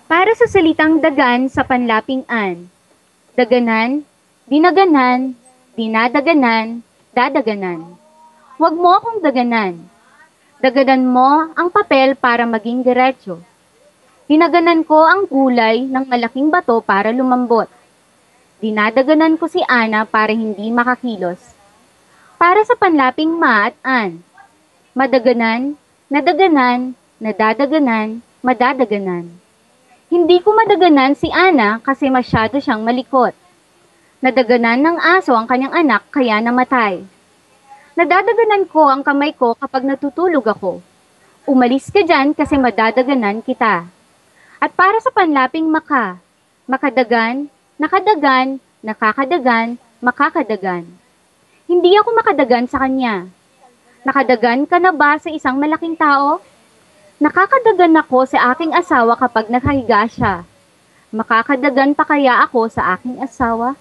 Para sa salitang dagan sa panlaping an. Daganan, dinaganan, dinadaganan, dadaganan. Huwag mo akong daganan. Daganan mo ang papel para maging diretso. Dinaganan ko ang gulay ng malaking bato para lumambot. Dinadaganan ko si Ana para hindi makakilos. Para sa panlaping ma at an. Madaganan, nadaganan, nadadaganan, madadaganan. Hindi ko madaganan si Ana kasi masyado siyang malikot. Nadaganan ng aso ang kanyang anak kaya namatay. Nadadaganan ko ang kamay ko kapag natutulog ako. Umalis ka dyan kasi madadaganan kita. At para sa panlaping maka, makadagan, nakadagan, nakakadagan, makakadagan. Hindi ako makadagan sa kanya. Nakadagan ka na ba sa isang malaking tao? Nakakadagan ako sa aking asawa kapag nakahiga siya. Makakadagan pa kaya ako sa aking asawa?